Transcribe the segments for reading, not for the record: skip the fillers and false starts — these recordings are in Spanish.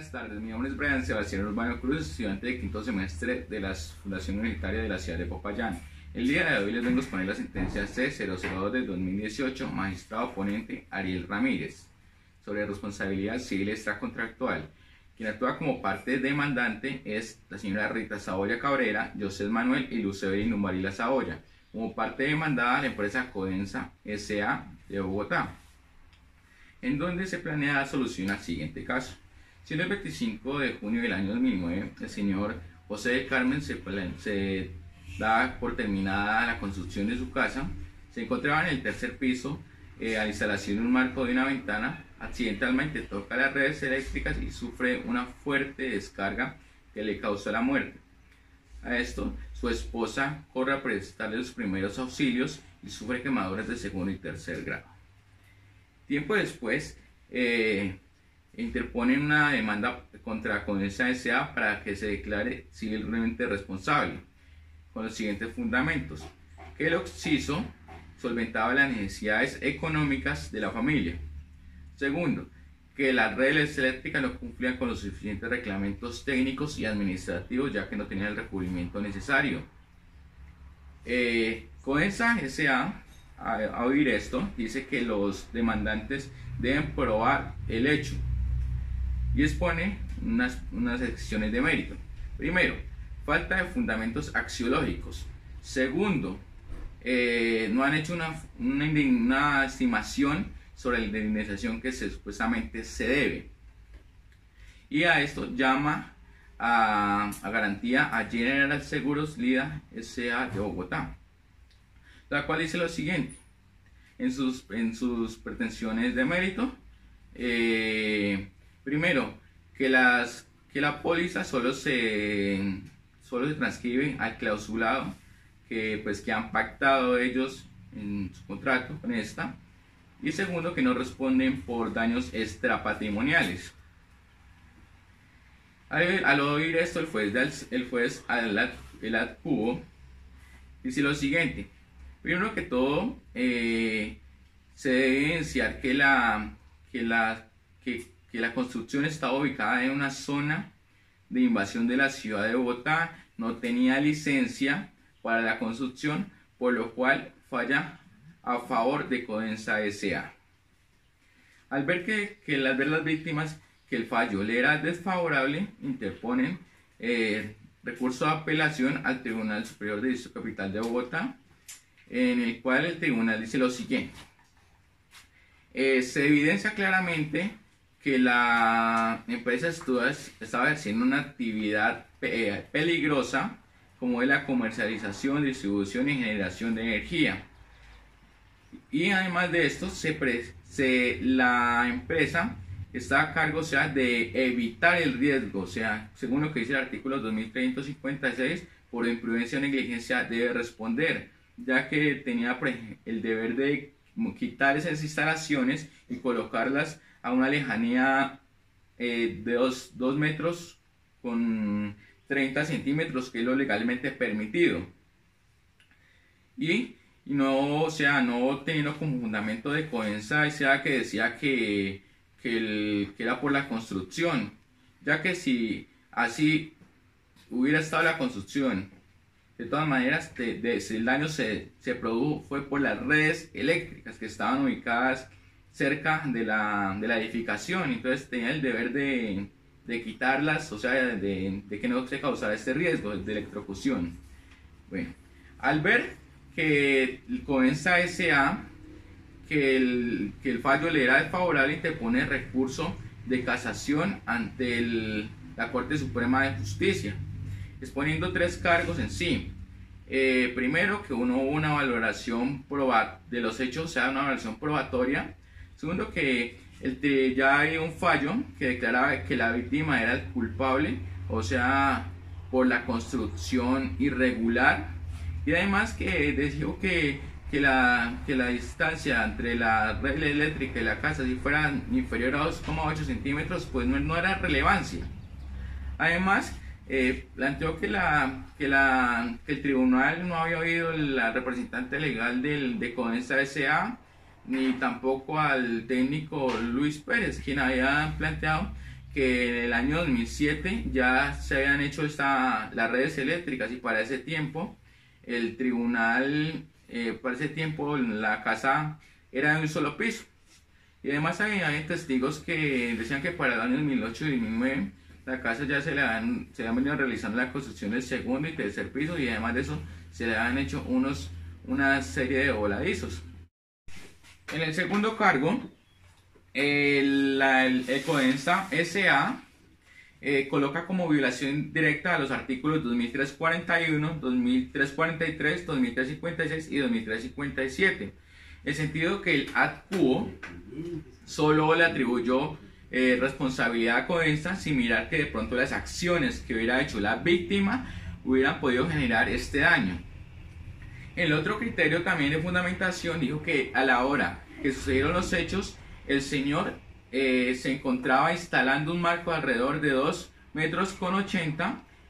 buenas tardes. Mi nombre es Brian Sebastián Urbano Cruz, estudiante de quinto semestre de la Fundación Universitaria de la ciudad de Popayán. El día de hoy les vengo a exponer la sentencia C-002 del 2018, magistrado ponente Ariel Ramírez, sobre responsabilidad civil extracontractual. Quien actúa como parte demandante es la señora Rita Saboya Cabrera, José Manuel y Lucevery Numarila Saboya. Como parte demandada, la empresa Codensa S.A. de Bogotá, en donde se planea dar solución al siguiente caso. Siendo el 25 de junio del año 2009, el señor José de Carmen se da por terminada la construcción de su casa. Se encontraba en el tercer piso, a la instalación de un marco de una ventana. Accidentalmente toca las redes eléctricas y sufre una fuerte descarga que le causó la muerte. A esto, su esposa corre a prestarle los primeros auxilios y sufre quemaduras de segundo y tercer grado. Tiempo después, interponen una demanda contra Codensa S.A. para que se declare civilmente responsable, con los siguientes fundamentos: que el occiso solventaba las necesidades económicas de la familia. Segundo, que las redes eléctricas no cumplían con los suficientes reglamentos técnicos y administrativos, ya que no tenían el recubrimiento necesario. Codensa S.A., a oír esto, dice que los demandantes deben probar el hecho y expone unas secciones de mérito. Primero, falta de fundamentos axiológicos. Segundo, no han hecho una estimación sobre la indemnización que supuestamente se debe. Y a esto llama a garantía a General Seguros Lida S.A. de Bogotá, la cual dice lo siguiente en sus pretensiones de mérito. Primero, que la póliza solo se transcribe al clausulado que han pactado ellos en su contrato con esta. Y segundo, que no responden por daños extrapatrimoniales. Al oír esto, el juez Alat Cubo dice lo siguiente: primero que todo, se debe evidenciar que la construcción estaba ubicada en una zona de invasión de la ciudad de Bogotá, no tenía licencia para la construcción, por lo cual falla a favor de Codensa S.A. Al ver las víctimas que el fallo le era desfavorable, interponen recurso de apelación al Tribunal Superior de Distrito Capital de Bogotá, en el cual el tribunal dice lo siguiente: se evidencia claramente que la empresa estaba ejerciendo una actividad peligrosa, como es la comercialización, distribución y generación de energía. Y además de esto, la empresa está a cargo, de evitar el riesgo, según lo que dice el artículo 2356, por imprudencia o negligencia debe responder, ya que tenía el deber de quitar esas instalaciones y colocarlas a una lejanía de 2 metros con 30 centímetros, que es lo legalmente permitido. Y no teniendo como fundamento de Codensa S.A. que decía que era por la construcción, ya que si así hubiera estado la construcción, de todas maneras el daño se produjo fue por las redes eléctricas que estaban ubicadas cerca de la edificación. Entonces tenía el deber de quitarlas, de que no se causara este riesgo de electrocución. Bueno, al ver que Codensa S.A. que el fallo le era desfavorable, interpone recurso de casación ante la Corte Suprema de Justicia, exponiendo 3 cargos en sí. Primero, que hubo una valoración de los hechos, una valoración probatoria. Segundo, que ya hay un fallo que declaraba que la víctima era el culpable, por la construcción irregular. Y además que dijo que la distancia entre la red eléctrica y la casa, si fuera inferior a 2,8 centímetros, pues no era relevancia. Además, planteó que el tribunal no había oído la representante legal de Codensa S.A., ni tampoco al técnico Luis Pérez, quien había planteado que en el año 2007 ya se habían hecho las redes eléctricas, y para ese tiempo el tribunal, para ese tiempo la casa era de un solo piso. Y además hay testigos que decían que para el año 2008 y 2009 la casa ya se habían venido realizando la construcción del segundo y tercer piso, y además de eso se le habían hecho una serie de voladizos. En el segundo cargo, el Ecodensa S.A. Coloca como violación directa a los artículos 2341, 2343, 2356 y 2357. El sentido que el ad quo solo le atribuyó responsabilidad a Codensa sin mirar que de pronto las acciones que hubiera hecho la víctima hubieran podido generar este daño. El otro criterio también de fundamentación dijo que a la hora que sucedieron los hechos, el señor se encontraba instalando un marco de alrededor de 2,80 metros,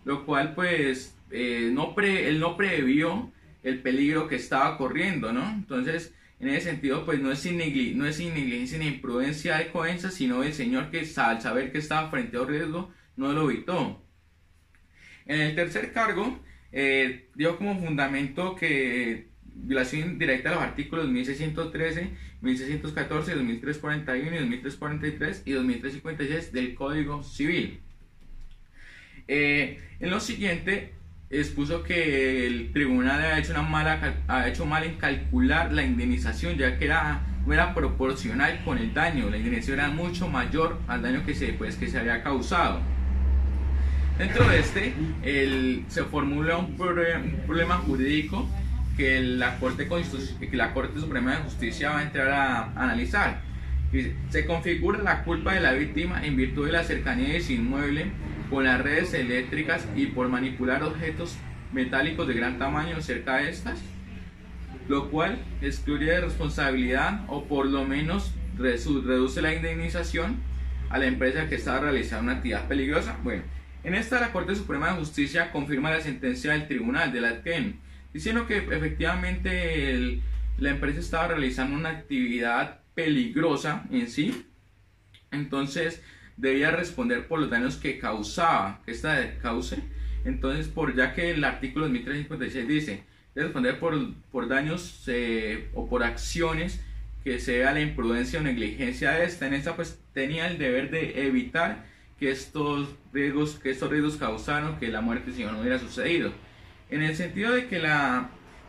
lo cual pues él no previó el peligro que estaba corriendo, ¿no? Entonces, en ese sentido, pues no es sin negligencia ni imprudencia de Codensa, sino el señor que al saber que estaba frente a un riesgo no lo evitó. En el tercer cargo, dio como fundamento que violación directa a los artículos 1613, 1614, 2341, 2343 y 2356 del Código Civil. En lo siguiente, expuso que el tribunal ha hecho mal en calcular la indemnización, ya que no era proporcional con el daño. La indemnización era mucho mayor al daño que se había causado. Dentro de se formula un problema jurídico que la Corte Suprema de Justicia va a entrar a analizar. Se configura la culpa de la víctima en virtud de la cercanía de su inmueble con las redes eléctricas y por manipular objetos metálicos de gran tamaño cerca de estas, lo cual excluye de responsabilidad o por lo menos reduce la indemnización a la empresa que estaba realizando una actividad peligrosa. Bueno, en esta la Corte Suprema de Justicia confirma la sentencia del tribunal de la Adken, diciendo que efectivamente la empresa estaba realizando una actividad peligrosa en sí, entonces debía responder por los daños que causaba, que esta cause. Entonces, ya que el artículo 2356 dice, debe responder por daños o por acciones que se vea la imprudencia o negligencia de esta. En esta pues tenía el deber de evitar que estos riesgos causaron que la muerte del señor no hubiera sucedido. En el sentido de que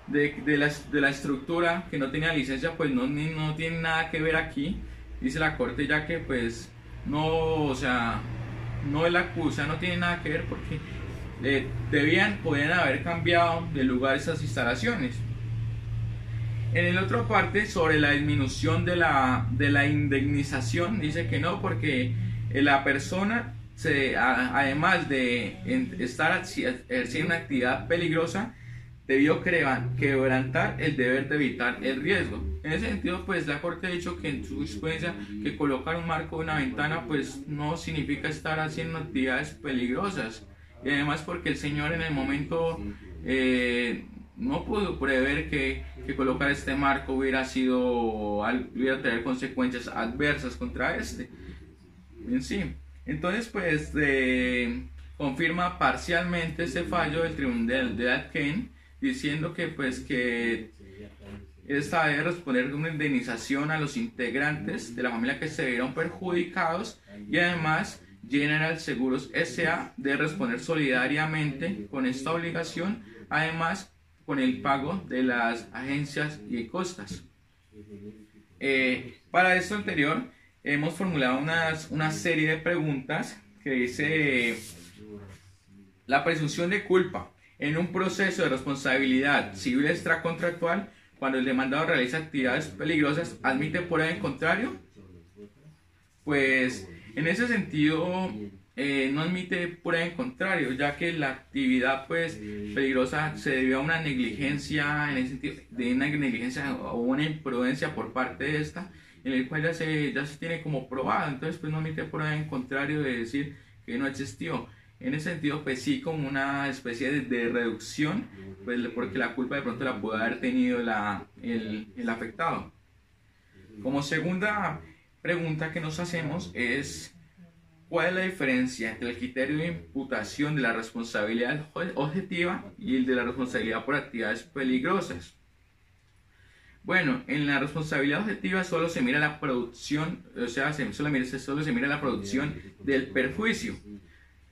de la estructura que no tenía licencia, pues no tiene nada que ver aquí, dice la Corte, ya que pues no tiene nada que ver, porque podían haber cambiado de lugar esas instalaciones. En el otro parte, sobre la disminución de la indemnización, dice que no, porque la persona, además de estar ejerciendo una actividad peligrosa, debió quebrantar el deber de evitar el riesgo. En ese sentido, pues la Corte ha dicho que en su jurisprudencia que colocar un marco de una ventana pues no significa estar haciendo actividades peligrosas, y además porque el señor en el momento no pudo prever que colocar este marco hubiera traer consecuencias adversas contra en sí. Entonces pues confirma parcialmente ese fallo del tribunal de Adken, diciendo que esta debe responder una indemnización a los integrantes de la familia que se vieron perjudicados, y además General Seguros S.A. debe responder solidariamente con esta obligación, además con el pago de las agencias y costas. Para esto anterior hemos formulado una serie de preguntas que dice: la presunción de culpa en un proceso de responsabilidad civil extracontractual, cuando el demandado realiza actividades peligrosas, ¿admite prueba en contrario? Pues en ese sentido no admite prueba en contrario, ya que la actividad pues peligrosa se debió a una negligencia, en el sentido de una negligencia o una imprudencia por parte de esta, en el cual ya se tiene como probado. Entonces pues no admite prueba en contrario de decir que no existió. En ese sentido, pues sí, como una especie de reducción, pues porque la culpa de pronto la pudo haber tenido el afectado. Como segunda pregunta que nos hacemos es: ¿cuál es la diferencia entre el criterio de imputación de la responsabilidad objetiva y el de la responsabilidad por actividades peligrosas? Bueno, en la responsabilidad objetiva solo se mira la producción, o sea, solo se mira la producción del perjuicio.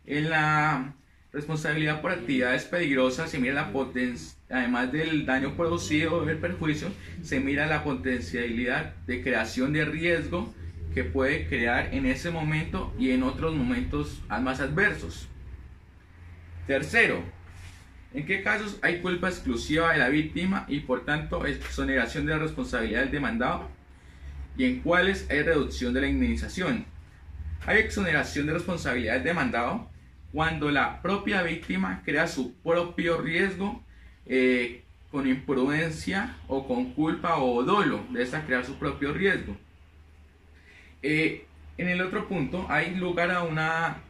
En la responsabilidad por actividades peligrosas se mira la potencia, además del daño producido o del perjuicio, se mira la potencialidad de creación de riesgo que puede crear en ese momento y en otros momentos más adversos. Tercero, ¿en qué casos hay culpa exclusiva de la víctima y por tanto exoneración de la responsabilidad del demandado? ¿Y en cuáles hay reducción de la indemnización? Hay exoneración de responsabilidad del demandado cuando la propia víctima crea su propio riesgo con imprudencia o con culpa o dolo de esta crear su propio riesgo. En el otro punto hay lugar a una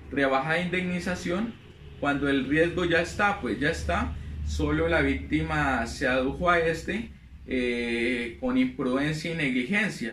rebaja de indemnización cuando el riesgo ya está, solo la víctima se adujo a con imprudencia y negligencia.